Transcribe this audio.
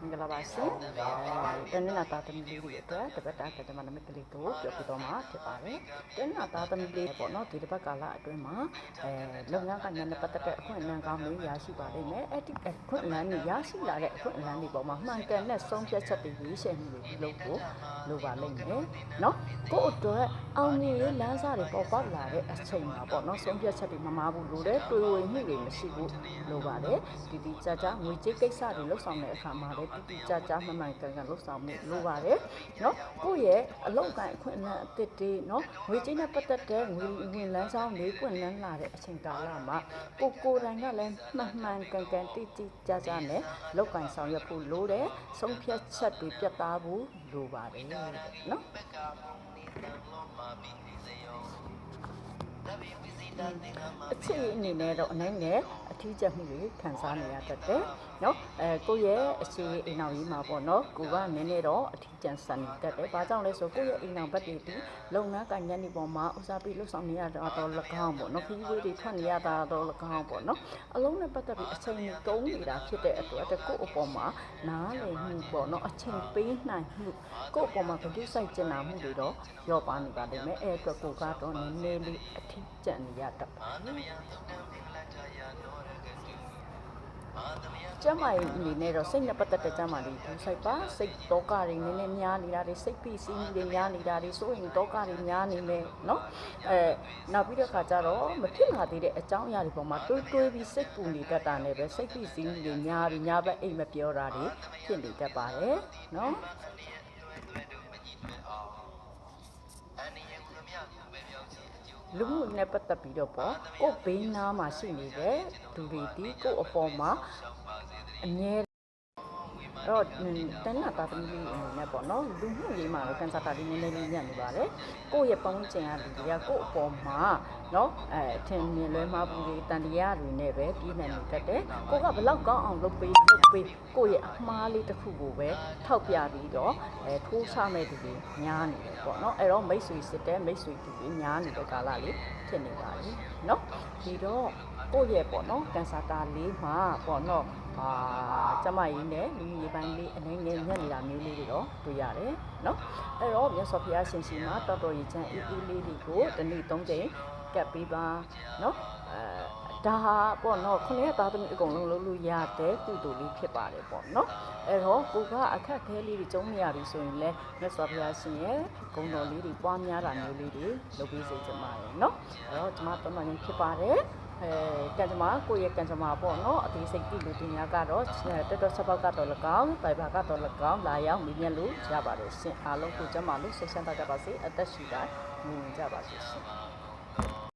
င်္ဂလာပါရှင်တနင်္လာသားသမီးလေးတွေအတွက်တပတ်တာကတမနမကလေးကိုပြောပြတော့မှာဖြစ်ပါတယ်တနင်္လာသားသမီးလေးပေါ့နော်ဒီတစ်ပတ်ကာလအတွင်းမှာလုပ်ငန်းကဏ္ဍနဲ့ပတ်သက်တဲ့အခွင့်အလမ်းကောင်းတွေရရှိပါလိမ့်မယ်အဲ့ဒီအခွင့်အလမ်းတွေရရှိလာတဲ့အခွင့်အလမ်းတွေပေါ်မှာမှန်ကန်တဲ့ဆုံးဖြတ်ချက်တွေရွေးချယ်မှုတွေပြုလုပ်ဖို့လိုပါလိမ့်မယ်နော်ကိုယ့်အတွက်အောင်မြင်ရေးလမ်းစာတွေပေါ်ပေါက်လာတဲ့အချိန်မှာပေါ့နော်ဆုံးဖြတ်ချက်တွေမမှားဘူးလို့တဲ့တွေးဝေမှုတွေမရှိဘူးလိုပါတယ်ဒီကြကြငွေကြေးကိစ္စတွေလှုပ်ဆောင်တဲ့အခါမှာလည်းတိကြကြမှန်မှန်ကန်ကန်လှုပ်ဆောင်မှုလိုပါတယ်နော်ကိုယ့်ရဲ့အလုပ်ကိုင်အခွင့်အလမ်းအသစ်တွေနော်ငွေကြေးနဲ့ပတ်သက်တဲ့ငွေလမ်းကြောင်းတွေပွင့်လန်းလာတဲ့အချိန်ကာလမှာကိုယ်တိုင်ကလည်းမှန်မှန်ကန်ကန်တိကြကြနဲ့လုပ်ကိုင်ဆောင်ရွက်ဖို့လိုတယ်ဆုံးဖြတ်ချက်တွေပြတ်သားဖို့လိုပါတယ်နော်အခြေအနေနဲ့တော့အနေနဲ့အထီးကျမှုတွေခံစားနေရတတ်တယ်နော်ကိုယ့်ရဲ့အခြေအိမ်အောင်ကြီးမှာပေါ့နော်ကိုကနည်းနည်းတော့အထီးကျန်ဆန်နေတတ်တယ်ဘာကြောင့်လဲဆိုကိုယ့်ရဲ့အိမ်အောင်ဘက်တွေဒီလုပ်ငန်းကိုင်ညနေပေါ်မှာဥစားပြီးလှုပ်ဆောင်နေရတော့၎င်းပေါ့နော်ခီးဝေးတွေထွက်နေရတာတော့၎င်းပေါ့နော်အလုံးနဲ့ပတ်သက်ပြီးအချိန်ကြီးတုံးနေတာဖြစ်တဲ့အတွက်ကိုယ့်အပေါ်မှာနားလည်မှုပေါ့နော်အချိန်ပေးနိုင်မှုကိုယ့်အပေါ်မှာဂရုစိုက်ကျင်နာမှုတွေတော့ရောပါနေပါလိမ့်မယ်အဲ့အတွက်ကိုကတော့နည်းနည်းလေးအထီးကျန်နေရတတ်ပါတယ်ကျမရဲ့အနေနဲ့တော့စိတ်နဲ့ပတ်သက်တဲ့ကျမလေးဘူးဆိုင်ပါစိတ်တောကတွေနည်းနည်းများနေတာတွေစိတ်ဖိစီးမှုတွေများနေတာတွေစိုးရင်တောကတွေများနေမယ်နော်နောက်ပြီးတော့ခါကျတော့မဖြစ်လာသေးတဲ့အကြောင်းအရာတွေပေါ်မှာတွေးပြီးစိတ်ပူနေတတ်တာနဲ့ပဲစိတ်ဖိစီးမှုတွေများပြီးညာဘက်အိမ်မပြောတာတွေဖြစ်နေတတ်ပါတယ်နော်လူမှုနဲ့ပတ်သက်ပြီးတော့ပေါ့ကိုယ်ဘေးနားမှာရှိနေတဲ့သူတွေဒီကိုယ်အပေါ်မှာအမြဲတော့တန်းလာတာသမီးလေးအနေနဲ့ပေါ့နော်လူမှုရေးမှာတော့ကန်ဆာတာလေးနည်းနည်းလေးညံ့နေပါတယ်ကိုယ့်ရဲ့ပတ်ဝန်းကျင်ကလူတွေကကိုယ့်အပေါ်မှာနော်ထင်မြင်လွဲမှားမှုတွေတန်တရားတွေနဲ့ပဲပြည်နေနေတတ်တယ်ကိုကဘလောက်ကောင်းအောင်လုပ်ပေးကိုယ့်ရဲ့အမှားလေးတစ်ခုကိုပဲထောက်ပြပြီးတော့ထိုးချမဲ့သူတွေများနေတယ်ပေါ့နော်အဲ့တော့မိတ်ဆွေစစ်တဲ့မိတ်ဆွေသူတွေများနေတဲ့ကာလလေးဖြစ်နေပါပြီနော်ဒီတော့ကိုယ့်ရဲ့ပေါ့နော်ကန်ဆာတာလေးမှာပေါ့နော်ကျမကြီးနဲ့လူကြီးပိုင်းလေးအနေနဲ့ညံ့နေတာမျိုးလေးတွေတော့တွေ့ရတယ်နော်အဲ့တော့မြတ်စွာဘုရားရှင်ရှိမှာတော်တော်ကြီးချမ်းအေးလေးတွေကိုတစ်နေ့3ချိန်ကပ်ပြီးပါနော်ဒါဟာပေါ့နော်ခொနဲ့သားသမီးအကုန်လုံးလုပ်လို့ရတဲ့ကုသိုလ်လေးဖြစ်ပါတယ်ပေါ့နော်အဲ့တော့ကိုကအခက်ခဲလေးတွေကျုံနေရပြီဆိုရင်လည်းမြတ်စွာဘုရားရှင်ရဲ့ဂုဏ်တော်လေးတွေပွားများတာမျိုးလေးတွေလုပ်ပေးစေချင်ပါတယ်နော်အဲ့တော့ကျွန်မတော်တော်ကြီးဖြစ်ပါတယ်ကံကြမ္မာကိုယ့်ရဲ့ကံကြမ္မာပေါ့နော်အသေးစိတ်တိလူတင်များကတော့တက်တော့ဆက်ပေါက်ကတော့၎င်းပိုင်ပါကတော့၎င်းလာရောက်မြင်မြတ်လို့ရပါတယ်ရှင်အားလုံးကိုကျမလို့ဆက်ဆံတတ်ကြပါစေအသက်ရှိတိုင်းမြင်ကြပါစေရှင်